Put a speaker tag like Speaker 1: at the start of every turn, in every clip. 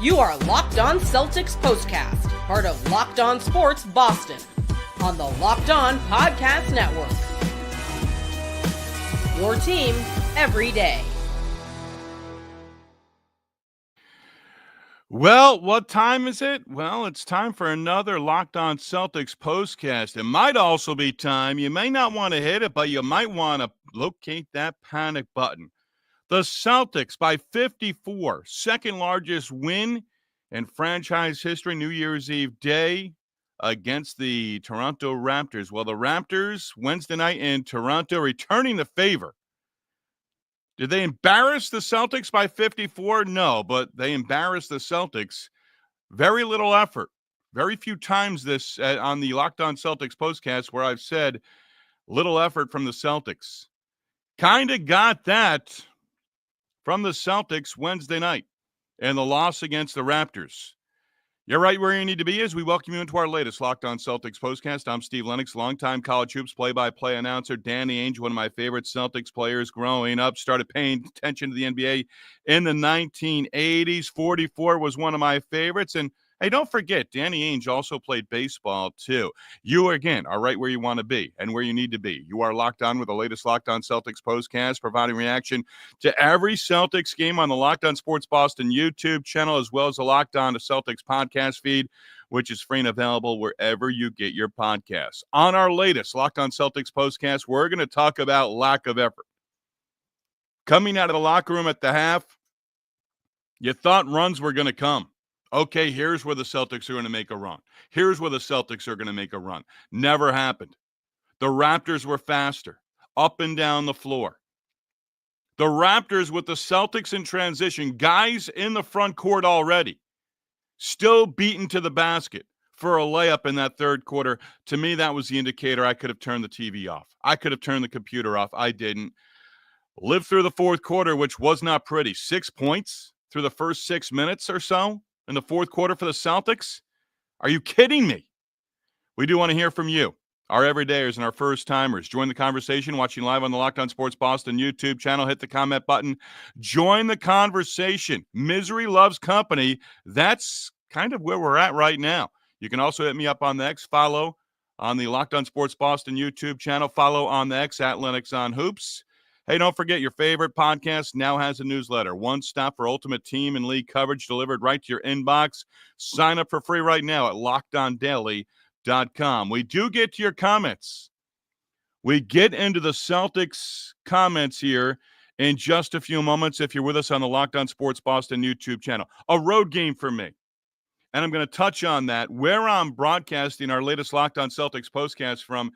Speaker 1: You are Locked On Celtics Postcast, part of Locked On Sports Boston, on the Locked On Podcast Network. Your team every day.
Speaker 2: Well, what time is it? Well, it's time for another Locked On Celtics postcast. It might also be time. You may not want to hit it, but you might want to locate that panic button. The Celtics by 54, second largest win in franchise history, New Year's Eve day against the Toronto Raptors. Well, the Raptors, Wednesday night in Toronto, returning the favor. Did they embarrass the Celtics by 54? No, but they embarrassed the Celtics. Very little effort. Very few times this on the Locked On Celtics postcast where I've said little effort from the Celtics. Kind of got that from the Celtics Wednesday night and the loss against the Raptors. You're right where you need to be as we welcome you into our latest Locked On Celtics postcast. I'm Steve Lennox, longtime college hoops play-by-play announcer. Danny Ainge, one of my favorite Celtics players growing up, started paying attention to the NBA in the 1980s. 44 was one of my favorites. And hey, don't forget, Danny Ainge also played baseball too. You, again, are right where you want to be and where you need to be. You are locked on with the latest Locked On Celtics postcast, providing reaction to every Celtics game on the Locked On Sports Boston YouTube channel, as well as the Locked On to Celtics podcast feed, which is free and available wherever you get your podcasts. On our latest Locked On Celtics postcast, we're going to talk about lack of effort. Coming out of the locker room at the half, you thought runs were going to come. Okay, here's where the Celtics are going to make a run. Here's where the Celtics are going to make a run. Never happened. The Raptors were faster, up and down the floor. The Raptors with the Celtics in transition, guys in the front court already, still beaten to the basket for a layup in that third quarter. To me, that was the indicator I could have turned the TV off. I could have turned the computer off. I didn't. Lived through the fourth quarter, which was not pretty. 6 points through the first 6 minutes or so in the fourth quarter for the Celtics? Are you kidding me? We do want to hear from you, our everydayers and our first-timers. Join the conversation watching live on the Locked On Sports Boston YouTube channel. Hit the comment button. Join the conversation. Misery loves company. That's kind of where we're at right now. You can also hit me up on the X. Follow on the Locked On Sports Boston YouTube channel. Follow on the X at Lennox on Hoops. Hey, don't forget, your favorite podcast now has a newsletter. One stop for ultimate team and league coverage delivered right to your inbox. Sign up for free right now at LockedOnDaily.com. We do get to your comments. We get into the Celtics comments here in just a few moments if you're with us on the Locked On Sports Boston YouTube channel. A road game for me. And I'm going to touch on that, where I'm broadcasting our latest Locked On Celtics postcast from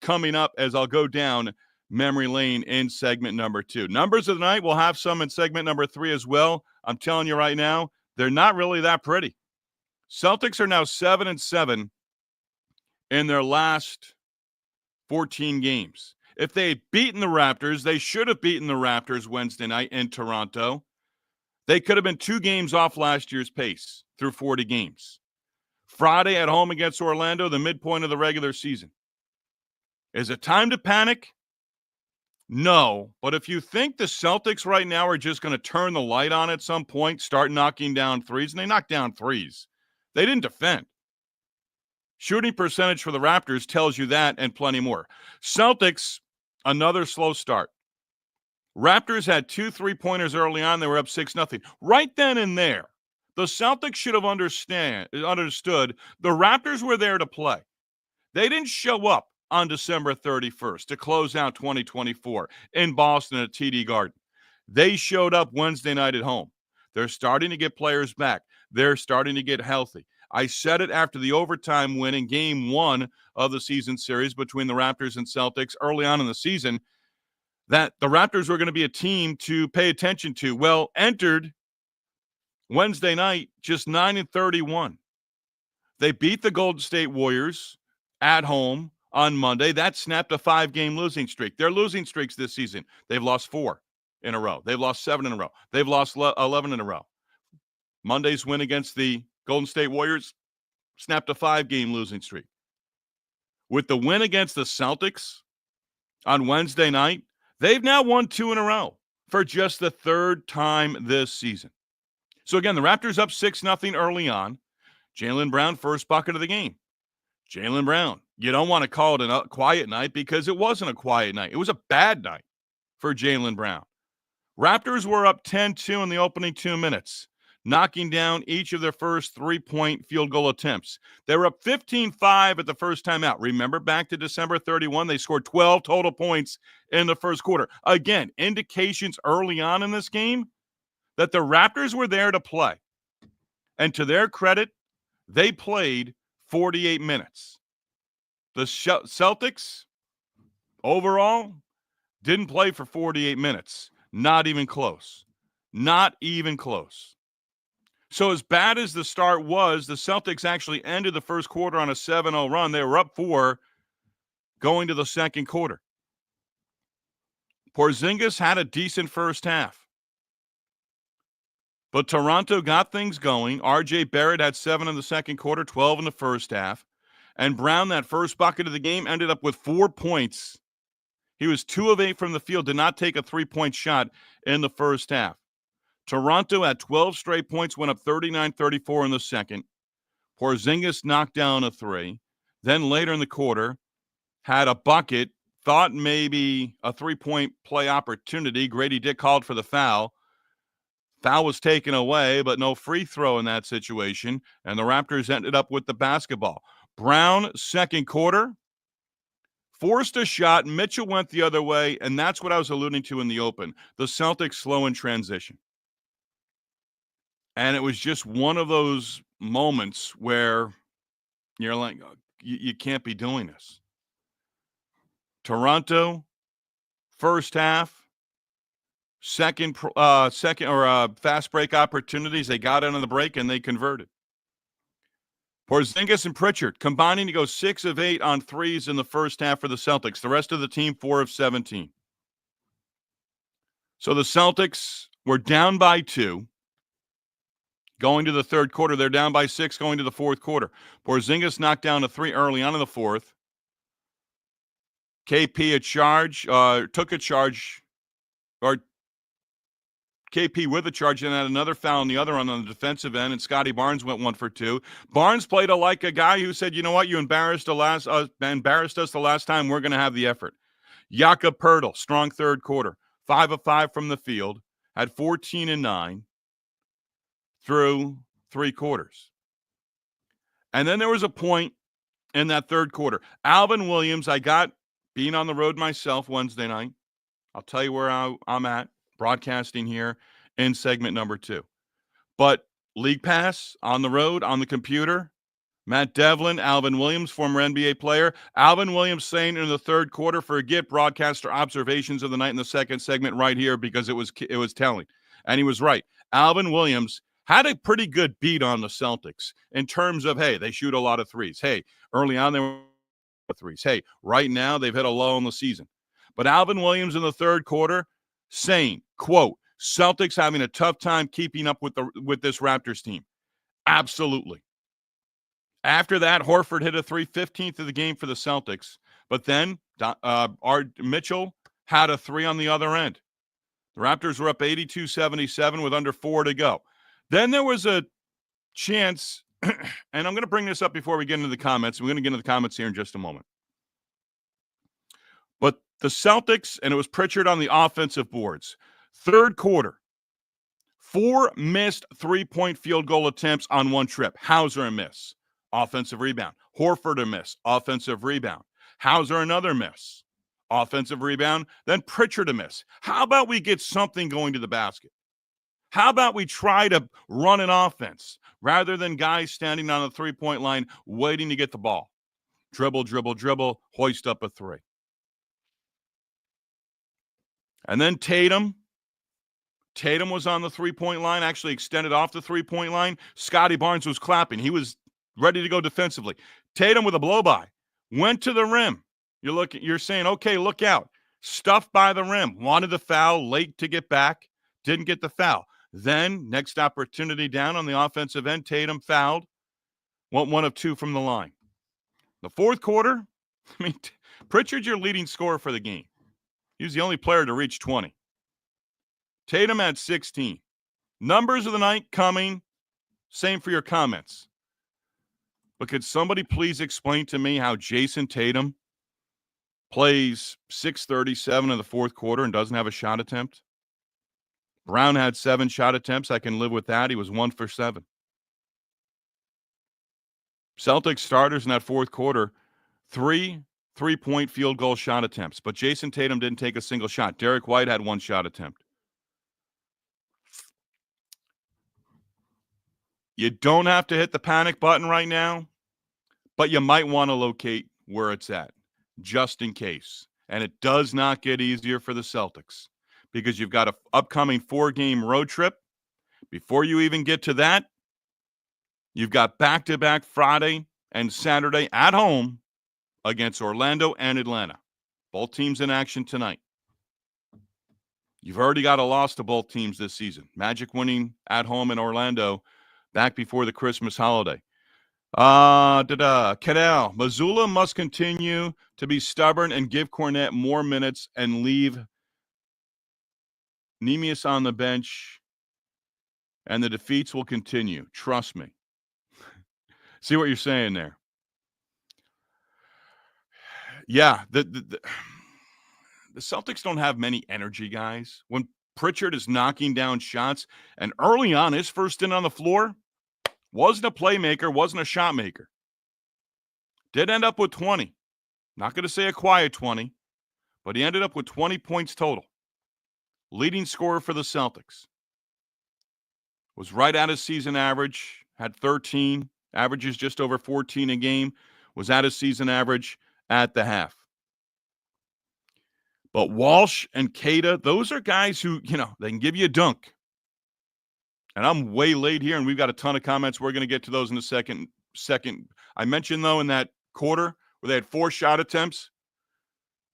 Speaker 2: coming up as I'll go down memory lane in segment number 2. Numbers of the night, we'll have some in segment number 3 as well. I'm telling you right now, they're not really that pretty. Celtics are now 7-7 in their last 14 games. If they had beaten the Raptors, they should have beaten the Raptors Wednesday night in Toronto. They could have been 2 games off last year's pace through 40 games. Friday at home against Orlando, the midpoint of the regular season. Is it time to panic? No, but if you think the Celtics right now are just going to turn the light on at some point, start knocking down threes, and they knocked down threes. They didn't defend. Shooting percentage for the Raptors tells you that and plenty more. Celtics, another slow start. Raptors had 2 3-pointers early on. They were up 6-0. Right then and there, the Celtics should have understood the Raptors were there to play. They didn't show up on December 31st to close out 2024 in Boston at TD Garden. They showed up Wednesday night at home. They're starting to get players back. They're starting to get healthy. I said it after the overtime win in Game 1 of the season series between the Raptors and Celtics early on in the season that the Raptors were going to be a team to pay attention to. Well, entered Wednesday night just 9-31. They beat the Golden State Warriors at home on Monday. That snapped a 5-game losing streak. Their losing streaks this season, they've lost 4 in a row. They've lost 7 in a row. They've lost 11 in a row. Monday's win against the Golden State Warriors snapped a 5-game losing streak. With the win against the Celtics on Wednesday night, they've now won 2 in a row for just the 3rd time this season. So again, the Raptors up 6-0 early on. Jaylen Brown, first bucket of the game. Jaylen Brown. You don't want to call it a quiet night because it wasn't a quiet night. It was a bad night for Jaylen Brown. Raptors were up 10-2 in the opening 2 minutes, knocking down each of their first 3-point field goal attempts. They were up 15-5 at the first time out. Remember back to December 31, they scored 12 total points in the first quarter. Again, indications early on in this game that the Raptors were there to play. And to their credit, they played 48 minutes. The Celtics, overall, didn't play for 48 minutes. Not even close. Not even close. So as bad as the start was, the Celtics actually ended the first quarter on a 7-0 run. They were up 4 going to the second quarter. Porzingis had a decent first half. But Toronto got things going. R.J. Barrett had 7 in the second quarter, 12 in the first half. And Brown, that first bucket of the game, ended up with 4 points. He was 2 of 8 from the field, did not take a 3-point shot in the first half. Toronto had 12 straight points, went up 39-34 in the second. Porzingis knocked down a 3. Then later in the quarter, had a bucket, thought maybe a 3-point play opportunity. Grady Dick called for the foul. Foul was taken away, but no free throw in that situation, and the Raptors ended up with the basketball. Brown, second quarter, forced a shot. Mitchell went the other way, and that's what I was alluding to in the open. The Celtics slow in transition. And it was just one of those moments where you're like, you can't be doing this. Toronto, first half, second fast break opportunities. They got in on the break and they converted. Porzingis and Pritchard combining to go 6 of 8 on threes in the first half for the Celtics. The rest of the team 4 of 17. So the Celtics were down by 2 going to the third quarter. They're down by 6 going to the fourth quarter. Porzingis knocked down a 3 early on in the fourth. KP took a charge, or KP with a charge, and had another foul on the other on the defensive end, and Scotty Barnes went 1 for 2. Barnes played like a guy who said, you know what, you embarrassed us the last time, we're going to have the effort. Jakob Poeltl, strong third quarter, 5 of 5 from the field, had 14 and 9 through 3 quarters. And then there was a point in that third quarter. Alvin Williams, I got being on the road myself Wednesday night. I'll tell you where I'm at, broadcasting here in segment number 2. But League Pass, on the road, on the computer, Matt Devlin, Alvin Williams, former NBA player. Alvin Williams saying in the third quarter, forget broadcaster observations of the night in the second segment right here because it was telling. And he was right. Alvin Williams had a pretty good beat on the Celtics in terms of, hey, they shoot a lot of threes. Hey, early on they were threes. Hey, right now they've hit a low in the season. But Alvin Williams in the third quarter saying, quote, Celtics having a tough time keeping up with this Raptors team. Absolutely. After that, Horford hit a 3, 15th of the game for the Celtics. But then Mitchell had a 3 on the other end. The Raptors were up 82-77 with under 4 to go. Then there was a chance, and I'm going to bring this up before we get into the comments. We're going to get into the comments here in just a moment. But the Celtics, and it was Pritchard on the offensive boards. Third quarter, 4 missed 3-point field goal attempts on one trip. Hauser a miss, offensive rebound. Horford a miss, offensive rebound. Hauser another miss, offensive rebound. Then Pritchard a miss. How about we get something going to the basket? How about we try to run an offense rather than guys standing on the 3-point line waiting to get the ball? Dribble, dribble, dribble, hoist up a 3. And then Tatum was on the 3-point line, actually extended off the 3-point line. Scotty Barnes was clapping. He was ready to go defensively. Tatum with a blow-by. Went to the rim. You're saying, okay, look out. Stuffed by the rim. Wanted the foul, late to get back. Didn't get the foul. Then, next opportunity down on the offensive end, Tatum fouled. Went 1 of 2 from the line. The fourth quarter, Pritchard's your leading scorer for the game. He was the only player to reach 20. Tatum had 16. Numbers of the night coming. Same for your comments. But could somebody please explain to me how Jayson Tatum plays 6:37 in the fourth quarter and doesn't have a shot attempt? Brown had 7 shot attempts. I can live with that. He was 1 for 7. Celtics starters in that fourth quarter, 3 3-point field goal shot attempts. But Jayson Tatum didn't take a single shot. Derek White had 1 shot attempt. You don't have to hit the panic button right now, but you might want to locate where it's at, just in case. And it does not get easier for the Celtics because you've got an upcoming 4-game road trip. Before you even get to that, you've got back-to-back Friday and Saturday at home against Orlando and Atlanta. Both teams in action tonight. You've already got a loss to both teams this season. Magic winning at home in Orlando back before the Christmas holiday. Canal. Mazzulla must continue to be stubborn and give Cornette more minutes and leave Neemias on the bench, and the defeats will continue. Trust me. See what you're saying there. Yeah, the Celtics don't have many energy guys. When Pritchard is knocking down shots, and early on, his first in on the floor wasn't a playmaker, wasn't a shot maker. Did end up with 20. Not going to say a quiet 20, but he ended up with 20 points total. Leading scorer for the Celtics. Was right at his season average, had 13, averages just over 14 a game, was at his season average at the half. But Walsh and Keita, those are guys who, they can give you a dunk. And I'm way late here, and we've got a ton of comments. We're going to get to those in a second. I mentioned, though, in that quarter where they had 4 shot attempts,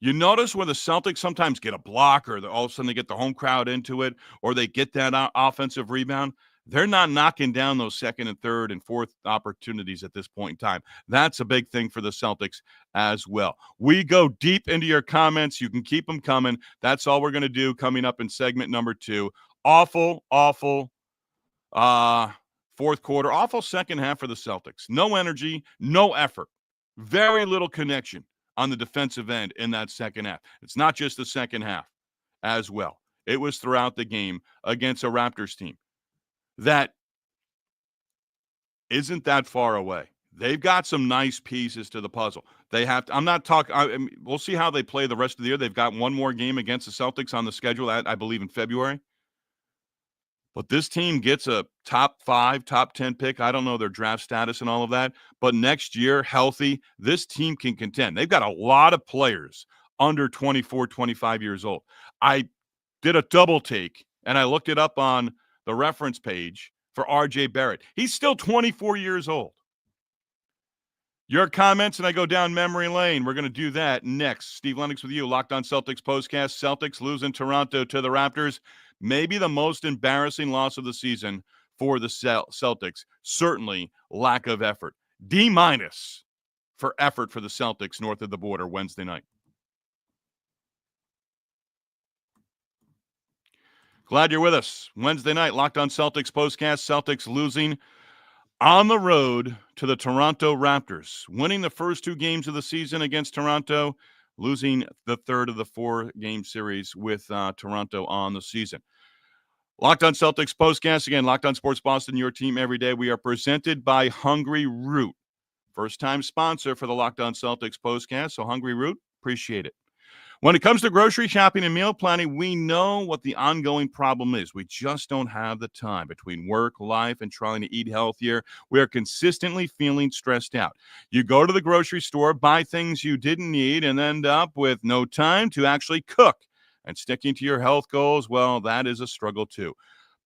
Speaker 2: you notice where the Celtics sometimes get a block or all of a sudden they get the home crowd into it or they get that offensive rebound. They're not knocking down those second and third and fourth opportunities at this point in time. That's a big thing for the Celtics as well. We go deep into your comments. You can keep them coming. That's all we're going to do coming up in segment number 2. Awful fourth quarter. Awful second half for the Celtics. No energy, no effort. Very little connection on the defensive end in that second half. It's not just the second half as well. It was throughout the game against a Raptors team that isn't that far away. They've got some nice pieces to the puzzle. They have to, I'm not talking, we'll see how they play the rest of the year. They've got one more game against the Celtics on the schedule, I believe, in February. But this team gets a top 5, top 10 pick. I don't know their draft status and all of that. But next year, healthy, this team can contend. They've got a lot of players under 24, 25 years old. I did a double take, and I looked it up on the reference page for R.J. Barrett. He's still 24 years old. Your comments, and I go down memory lane. We're going to do that next. Steve Lennox with you, Locked on Celtics postcast. Celtics losing Toronto to the Raptors. Maybe the most embarrassing loss of the season for the Celtics. Certainly lack of effort. D- for effort for the Celtics north of the border Wednesday night. Glad you're with us. Wednesday night, Locked on Celtics postcast. Celtics losing on the road to the Toronto Raptors. Winning the first 2 games of the season against Toronto, losing the third of the 4-game series with Toronto on the season. Locked on Celtics postcast. Again, Locked on Sports Boston, your team every day. We are presented by Hungry Root. First-time sponsor for the Locked on Celtics postcast. So Hungry Root, appreciate it. When it comes to grocery shopping and meal planning, we know what the ongoing problem is. We just don't have the time between work, life, and trying to eat healthier. We are consistently feeling stressed out. You go to the grocery store, buy things you didn't need, and end up with no time to actually cook. And sticking to your health goals, well, that is a struggle too.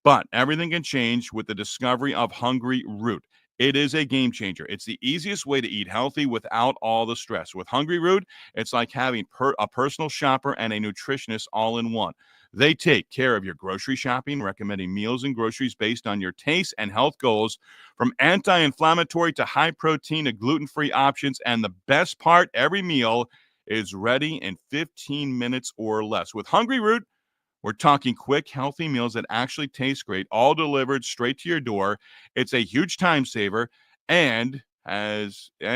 Speaker 2: But everything can change with the discovery of Hungry Root. It is a game changer. It's the easiest way to eat healthy without all the stress. With Hungry Root, it's like having a personal shopper and a nutritionist all in one. They take care of your grocery shopping, recommending meals and groceries based on your taste and health goals, from anti-inflammatory to high-protein to gluten-free options. And the best part, every meal is ready in 15 minutes or less. With Hungry Root, We're talking quick, healthy meals that actually taste great, all delivered straight to your door. It's a huge time saver and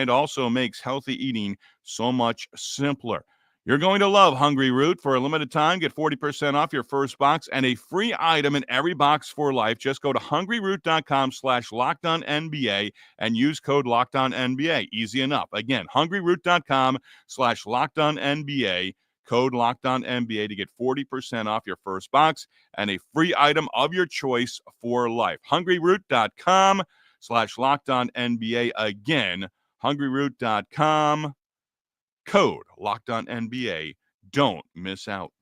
Speaker 2: also makes healthy eating so much simpler. You're going to love Hungry Root. For a limited time, get 40% off your first box and a free item in every box for life. Just go to hungryroot.com/LockedOnNBA and use code LockedOnNBA. Easy enough. Again, hungryroot.com/LockedOnNBA. Code LockedOnNBA to get 40% off your first box and a free item of your choice for life. hungryroot.com/LockedOnNBA. Again, hungryroot.com. Code LockedOnNBA. Don't miss out.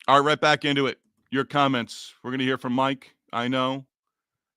Speaker 2: All right, right back into it. Your comments. We're going to hear from Mike. I know.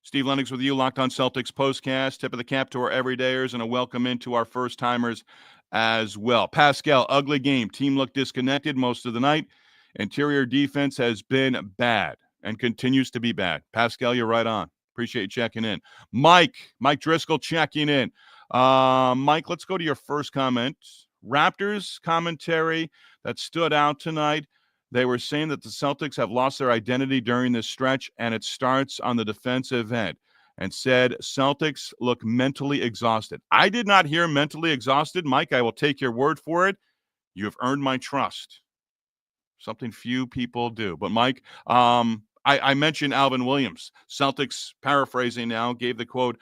Speaker 2: Steve Lennox with you, Locked On Celtics postcast. Tip of the cap to our everydayers and a welcome into our first-timers as well. Pascal, ugly game. Team looked disconnected most of the night. Interior defense has been bad and continues to be bad. Pascal, you're right on. Appreciate you checking in. Mike Driscoll checking in. Mike, let's go to your first comment. Raptors commentary that stood out tonight. They were saying that the Celtics have lost their identity during this stretch, and it starts on the defensive end, and said Celtics look mentally exhausted. I did not hear mentally exhausted. Mike, I will take your word for it. You have earned my trust. Something few people do. But, Mike, I mentioned Alvin Williams. Celtics, paraphrasing now, gave the quote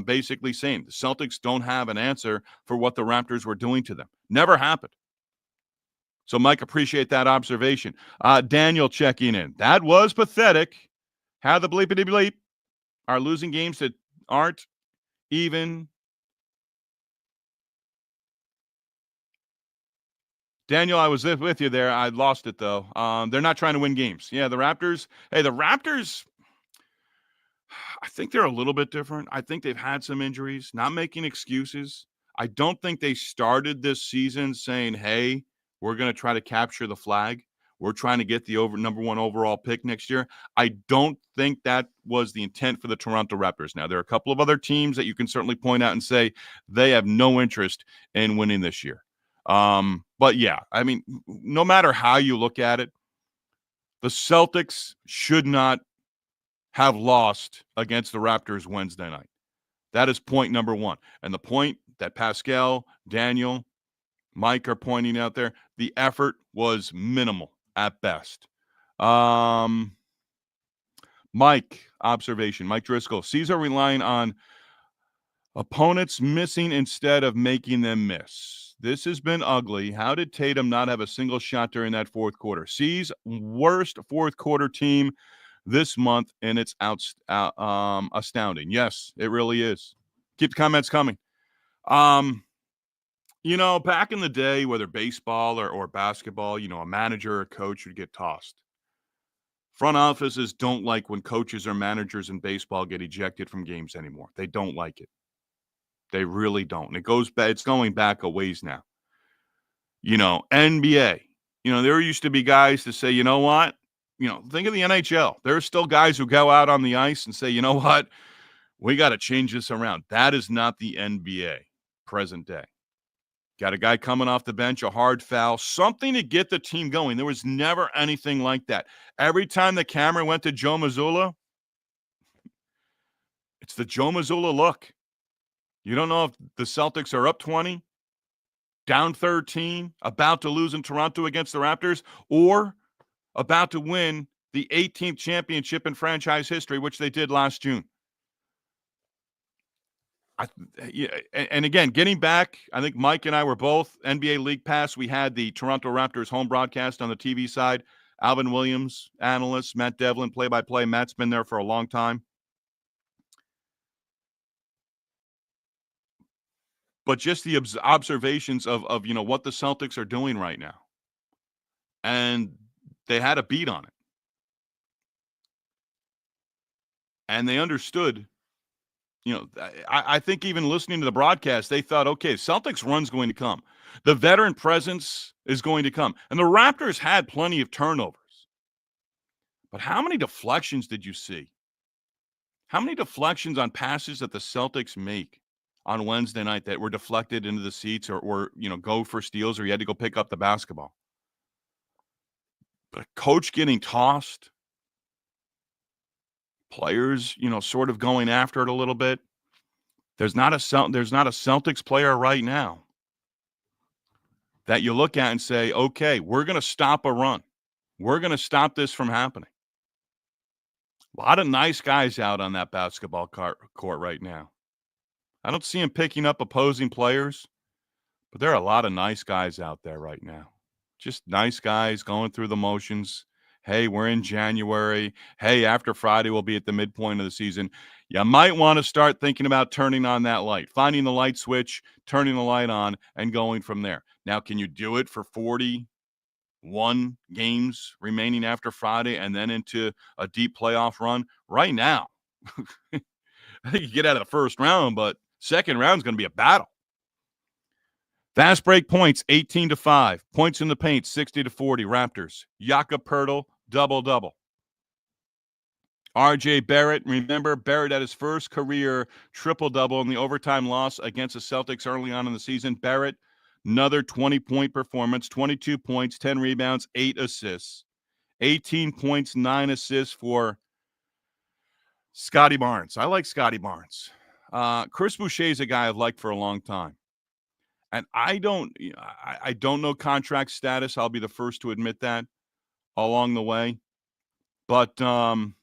Speaker 2: basically saying the Celtics don't have an answer for what the Raptors were doing to them. Never happened. So, Mike, appreciate that observation. Daniel checking in. That was pathetic. How the bleepity bleep are losing games that aren't even. Daniel, I was with you there. I lost it, though. They're not trying to win games. Yeah, the Raptors. Hey, the Raptors, I think they're a little bit different. I think they've had some injuries, not making excuses. I don't think they started this season saying, hey, we're going to try to capture the flag. We're trying to get the number one overall pick next year. I don't think that was the intent for the Toronto Raptors. Now, there are a couple of other teams that you can certainly point out and say they have no interest in winning this year. But, yeah, I mean, no matter how you look at it, the Celtics should not have lost against the Raptors Wednesday night. That is point number one. And the point that Pascal, Daniel, Mike are pointing out there, the effort was minimal at best. Mike, observation. Mike Driscoll. Caesar relying on opponents missing instead of making them miss. This has been ugly. How did Tatum not have a single shot during that fourth quarter? C's worst fourth quarter team this month, and it's astounding. Yes, it really is. Keep the comments coming. You know, back in the day, whether baseball or basketball, you know, a manager or a coach would get tossed. Front offices don't like when coaches or managers in baseball get ejected from games anymore. They don't like it. They really don't. And it's going back a ways now. You know, NBA. You know, there used to be guys to say, you know what? You know, think of the NHL. There are still guys who go out on the ice and say, you know what? We got to change this around. That is not the NBA present day. Got a guy coming off the bench, a hard foul, something to get the team going. There was never anything like that. Every time the camera went to Joe Mazzulla, it's the Joe Mazzulla look. You don't know if the Celtics are up 20, down 13, about to lose in Toronto against the Raptors, or about to win the 18th championship in franchise history, which they did last June. And again, getting back, I think Mike and I were both NBA League Pass. We had the Toronto Raptors home broadcast on the TV side. Alvin Williams, analyst, Matt Devlin, play-by-play. Matt's been there for a long time. But just the observations of you know, what the Celtics are doing right now. And they had a beat on it. And they understood. You know, I think even listening to the broadcast, they thought, okay, Celtics run's going to come. The veteran presence is going to come. And the Raptors had plenty of turnovers. But how many deflections did you see? How many deflections on passes that the Celtics make? on Wednesday night that were deflected into the seats or go for steals, or you had to go pick up the basketball. But a coach getting tossed, players, sort of going after it a little bit. There's not a Celtics player right now that you look at and say, okay, we're going to stop a run. We're going to stop this from happening. A lot of nice guys out on that basketball court right now. I don't see him picking up opposing players, but there are a lot of nice guys out there right now. Just nice guys going through the motions. Hey, we're in January. Hey, after Friday, we'll be at the midpoint of the season. You might want to start thinking about turning on that light, finding the light switch, turning the light on, and going from there. Now, can you do it for 41 games remaining after Friday and then into a deep playoff run? Right now, I think you get out of the first round, but second round is going to be a battle. Fast break points, 18-5. Points in the paint, 60-40. Raptors. Jakob Poeltl, double-double. R.J. Barrett, remember, Barrett had his first career triple-double in the overtime loss against the Celtics early on in the season. Barrett, another 20-point performance, 22 points, 10 rebounds, 8 assists. 18 points, 9 assists for Scotty Barnes. I like Scotty Barnes. Chris Boucher is a guy I've liked for a long time. And I don't know contract status. I'll be the first to admit that along the way. But a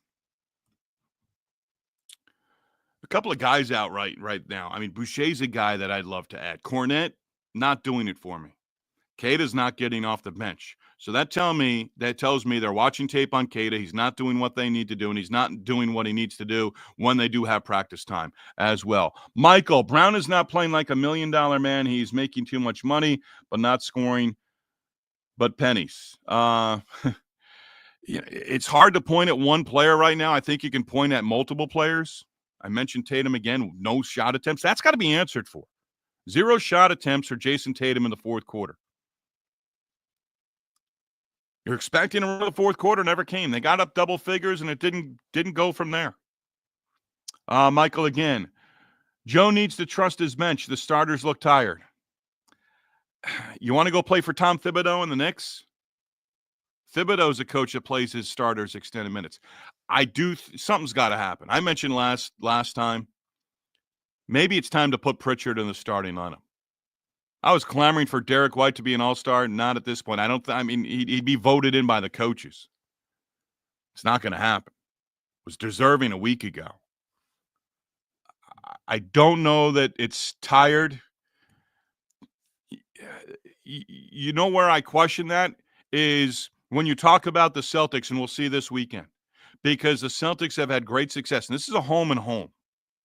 Speaker 2: couple of guys out right now. I mean, Boucher's a guy that I'd love to add. Cornette, not doing it for me. Keita's not getting off the bench. So that tells me they're watching tape on Keita. He's not doing what they need to do, and he's not doing what he needs to do when they do have practice time as well. Michael, Brown is not playing like $1 million man. He's making too much money, but not scoring but pennies. It's hard to point at one player right now. I think you can point at multiple players. I mentioned Tatum again, no shot attempts. That's got to be answered for. 0 shot attempts for Jayson Tatum in the fourth quarter. You're expecting a the fourth quarter, never came. They got up double figures, and it didn't go from there. Michael again. Joe needs to trust his bench. The starters look tired. You want to go play for Tom Thibodeau in the Knicks? Thibodeau's a coach that plays his starters extended minutes. Something's got to happen. I mentioned last time, maybe it's time to put Pritchard in the starting lineup. I was clamoring for Derek White to be an all-star. Not at this point. He'd be voted in by the coaches. It's not going to happen. Was deserving a week ago. I don't know that it's tired. You know where I question that is when you talk about the Celtics, and we'll see this weekend, because the Celtics have had great success. And this is a home and home,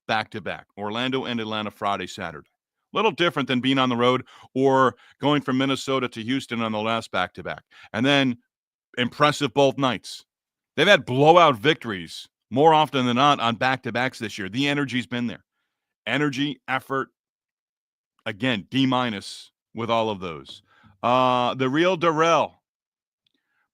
Speaker 2: back-to-back. Orlando and Atlanta Friday, Saturday. Little different than being on the road or going from Minnesota to Houston on the last back-to-back. And then impressive both nights. They've had blowout victories more often than not on back-to-backs this year. The energy's been there. Energy, effort, again, D- with all of those. The real Darrell.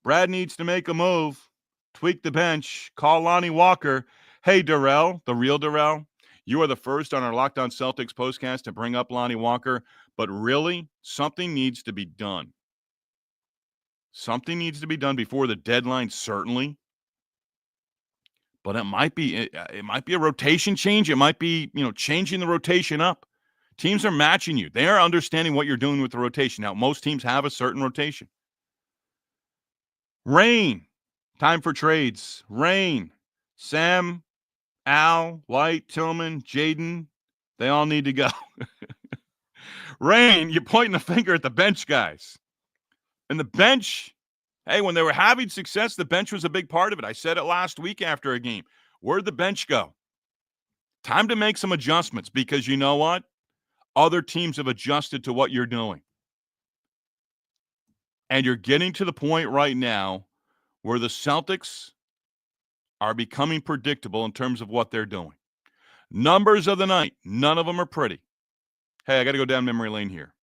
Speaker 2: Brad needs to make a move, tweak the bench, call Lonnie Walker. Hey, Darrell, the real Darrell. You are the first on our Locked On Celtics postcast to bring up Lonnie Walker, but really, something needs to be done. Something needs to be done before the deadline, certainly. But it might be a rotation change. It might be, changing the rotation up. Teams are matching you. They are understanding what you're doing with the rotation. Now, most teams have a certain rotation. Rain. Time for trades. Rain. Sam, Al, White, Tillman, Jaden, they all need to go. Rain, you're pointing the finger at the bench guys. And the bench, hey, when they were having success, the bench was a big part of it. I said it last week after a game. Where'd the bench go? Time to make some adjustments because you know what? Other teams have adjusted to what you're doing. And you're getting to the point right now where the Celtics are becoming predictable in terms of what they're doing. Numbers of the night, none of them are pretty. Hey, I got to go down memory lane here.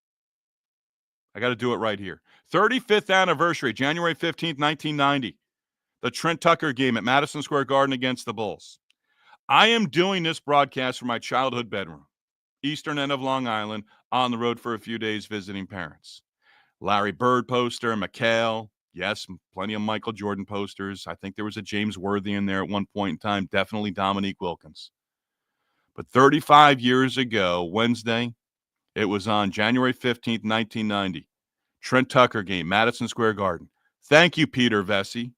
Speaker 2: I got to do it right here. 35th anniversary, January 15th, 1990. The Trent Tucker game at Madison Square Garden against the Bulls. I am doing this broadcast from my childhood bedroom. eastern end of Long Island, on the road for a few days visiting parents. Larry Bird poster, McHale. Yes, plenty of Michael Jordan posters. I think there was a James Worthy in there at one point in time. Definitely Dominique Wilkins. But 35 years ago, Wednesday, it was on January 15th, 1990. Trent Tucker game, Madison Square Garden. Thank you, Peter Vesey.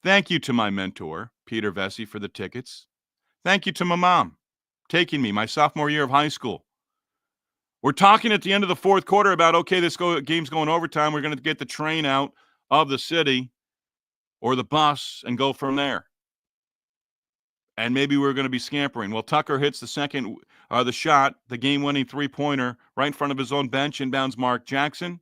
Speaker 2: Thank you to my mentor, Peter Vesey, for the tickets. Thank you to my mom, taking me my sophomore year of high school. We're talking at the end of the fourth quarter about, okay, this game's going overtime. We're going to get the train out of the city or the bus and go from there. And maybe we're going to be scampering. Well, Tucker hits the shot, the game-winning three-pointer right in front of his own bench, inbounds Mark Jackson.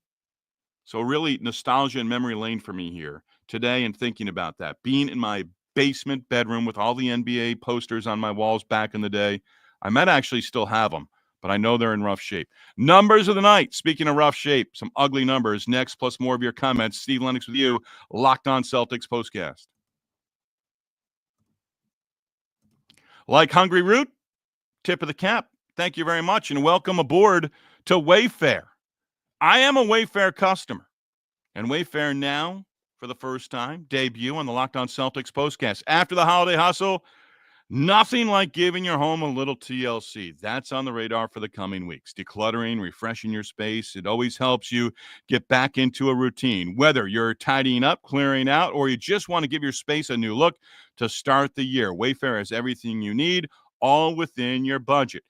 Speaker 2: So really nostalgia and memory lane for me here today and thinking about that. Being in my basement bedroom with all the NBA posters on my walls back in the day. I might actually still have them, but I know they're in rough shape. Numbers of the night. Speaking of rough shape, some ugly numbers next, plus more of your comments. Steve Lennox with you, Locked On Celtics Postcast. Like Hungry Root, tip of the cap. Thank you very much, and welcome aboard to Wayfair. I am a Wayfair customer, and Wayfair now, for the first time, debut on the Locked On Celtics Postcast. After the holiday hustle, nothing like giving your home a little TLC. That's on the radar for the coming weeks. Decluttering, refreshing your space. It always helps you get back into a routine. Whether you're tidying up, clearing out, or you just want to give your space a new look to start the year, Wayfair has everything you need, all within your budget.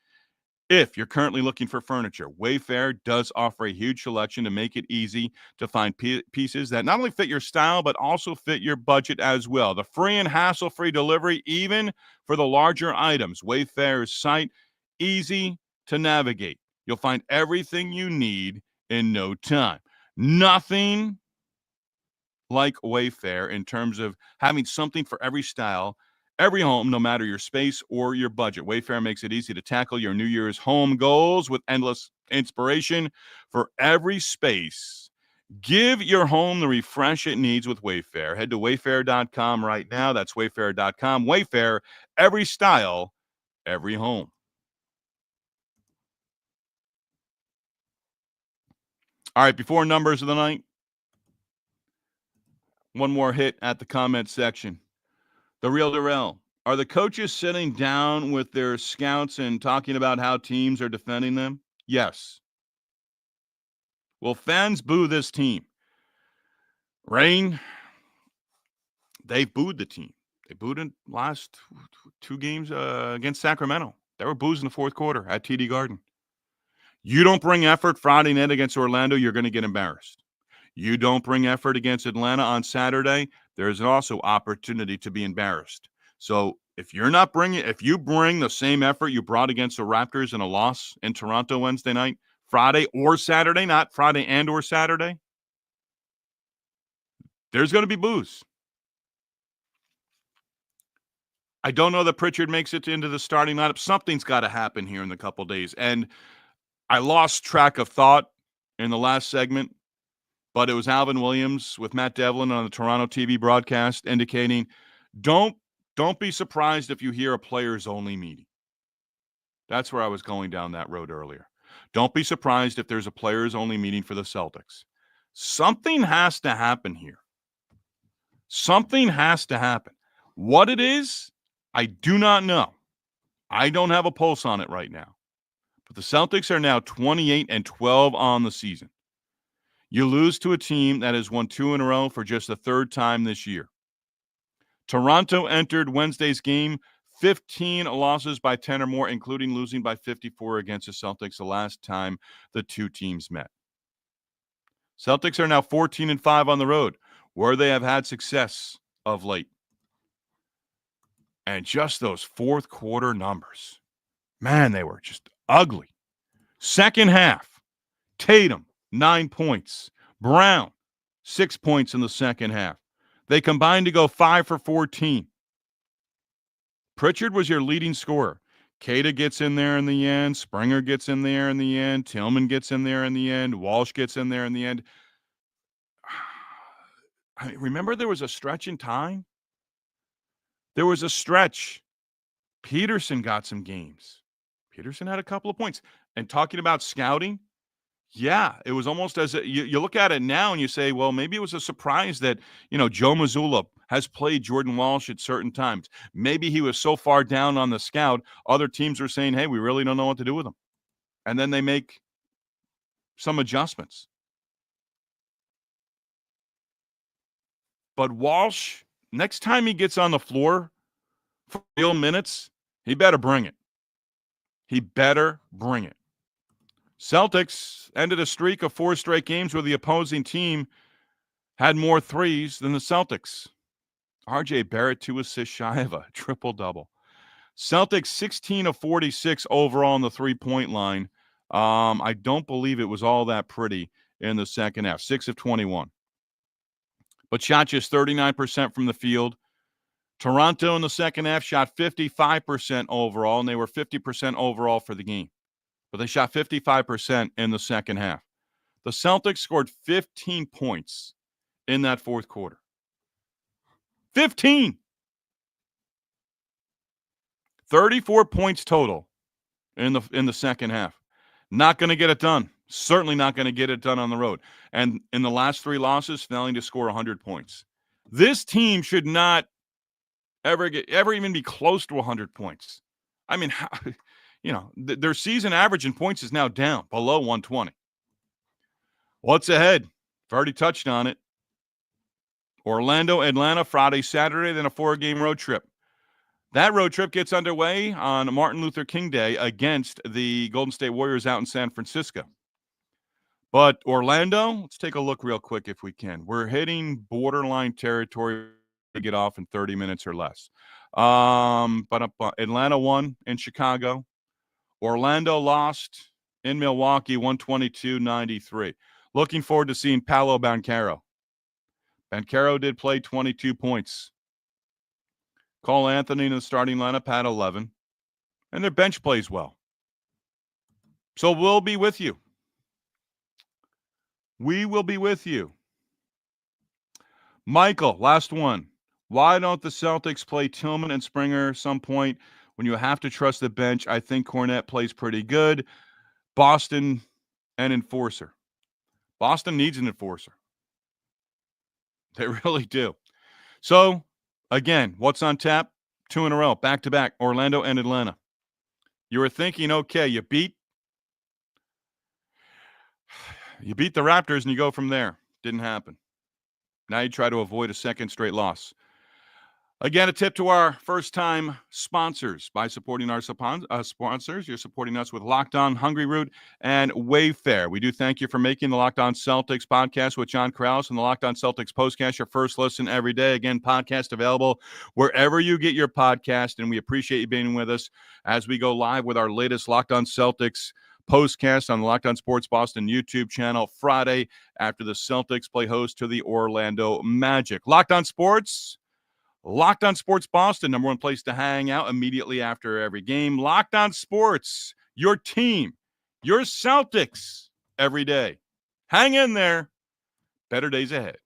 Speaker 2: If you're currently looking for furniture, Wayfair does offer a huge selection to make it easy to find pieces that not only fit your style, but also fit your budget as well. The free and hassle-free delivery, even for the larger items. Wayfair's site, easy to navigate. You'll find everything you need in no time. Nothing like Wayfair in terms of having something for every style, every home, no matter your space or your budget. Wayfair makes it easy to tackle your New Year's home goals with endless inspiration for every space. Give your home the refresh it needs with Wayfair. Head to wayfair.com right now. That's wayfair.com. Wayfair, every style, every home. All right, before numbers of the night, one more hit at the comment section. The Real Darrell. Are the coaches sitting down with their scouts and talking about how teams are defending them? Yes. Will fans boo this team? Rain, they booed the team. They booed in last two games against Sacramento. They were boos in the fourth quarter at TD Garden. You don't bring effort Friday night against Orlando, you're going to get embarrassed. You don't bring effort against Atlanta on Saturday, there's also opportunity to be embarrassed. So if you bring the same effort you brought against the Raptors in a loss in Toronto Wednesday night, Friday or Saturday, not Friday and or Saturday, there's going to be boos. I don't know that Pritchard makes it into the starting lineup. Something's got to happen here in a couple days. And I lost track of thought in the last segment, but it was Alvin Williams with Matt Devlin on the Toronto TV broadcast indicating, don't be surprised if you hear a players-only meeting. That's where I was going down that road earlier. Don't be surprised if there's a players-only meeting for the Celtics. Something has to happen here. Something has to happen. What it is, I do not know. I don't have a pulse on it right now. But the Celtics are now 28-12 on the season. You lose to a team that has won 2 in a row for just the third time this year. Toronto entered Wednesday's game 15 losses by 10 or more, including losing by 54 against the Celtics the last time the two teams met. Celtics are now 14-5 on the road, where they have had success of late. And just those fourth quarter numbers, man, they were just ugly. Second half, Tatum, 9 points. Brown, 6 points in the second half. They combined to go 5 for 14. Pritchard was your leading scorer. Kata gets in there in the end. Springer gets in there in the end. Tillman gets in there in the end. Walsh gets in there in the end. I mean, remember there was a stretch in time? There was a stretch. Peterson got some games. Peterson had a couple of points. And talking about scouting, yeah, it was almost as you look at it now and you say, well, maybe it was a surprise that, Joe Mazzulla has played Jordan Walsh at certain times. Maybe he was so far down on the scout, other teams are saying, hey, we really don't know what to do with him. And then they make some adjustments. But Walsh, next time he gets on the floor for real minutes, he better bring it. He better bring it. Celtics ended a streak of 4 straight games where the opposing team had more threes than the Celtics. R.J. Barrett, 2 assists shy of a triple-double. Celtics 16 of 46 overall on the three-point line. I don't believe it was all that pretty in the second half. 6 of 21. But shot just 39% from the field. Toronto in the second half shot 55% overall, and they were 50% overall for the game. But they shot 55% in the second half. The Celtics scored 15 points in that fourth quarter. 15! 34 points total in the second half. Not going to get it done. Certainly not going to get it done on the road. And in the last 3 losses, failing to score 100 points. This team should not ever even be close to 100 points. I mean, their season average in points is now down below 120. What's ahead? I've already touched on it. Orlando, Atlanta, Friday, Saturday, then a 4-game road trip. That road trip gets underway on Martin Luther King Day against the Golden State Warriors out in San Francisco. But Orlando, let's take a look real quick if we can. We're hitting borderline territory to get off in 30 minutes or less. But Atlanta won in Chicago. Orlando lost in Milwaukee, 122-93. Looking forward to seeing Paolo Banchero. Banchero did play 22 points. Cole Anthony in the starting lineup had 11. And their bench plays well. So we'll be with you. We will be with you. Michael, last one. Why don't the Celtics play Tillman and Springer some point when you have to trust the bench? I think Cornette plays pretty good. Boston, an enforcer. Boston needs an enforcer. They really do. So, again, what's on tap? 2 in a row, back-to-back, Orlando and Atlanta. You were thinking, okay, you beat the Raptors and you go from there. Didn't happen. Now you try to avoid a second straight loss. Again, a tip to our first-time sponsors. By supporting our sponsors, you're supporting us with Locked On, Hungry Root, and Wayfair. We do thank you for making the Locked On Celtics podcast with John Krause and the Locked On Celtics postcast your first listen every day. Again, podcast available wherever you get your podcast, and we appreciate you being with us as we go live with our latest Locked On Celtics postcast on the Locked On Sports Boston YouTube channel Friday after the Celtics play host to the Orlando Magic. Locked On Sports. Locked On Sports Boston, number 1 place to hang out immediately after every game. Locked On Sports, your team, your Celtics every day. Hang in there. Better days ahead.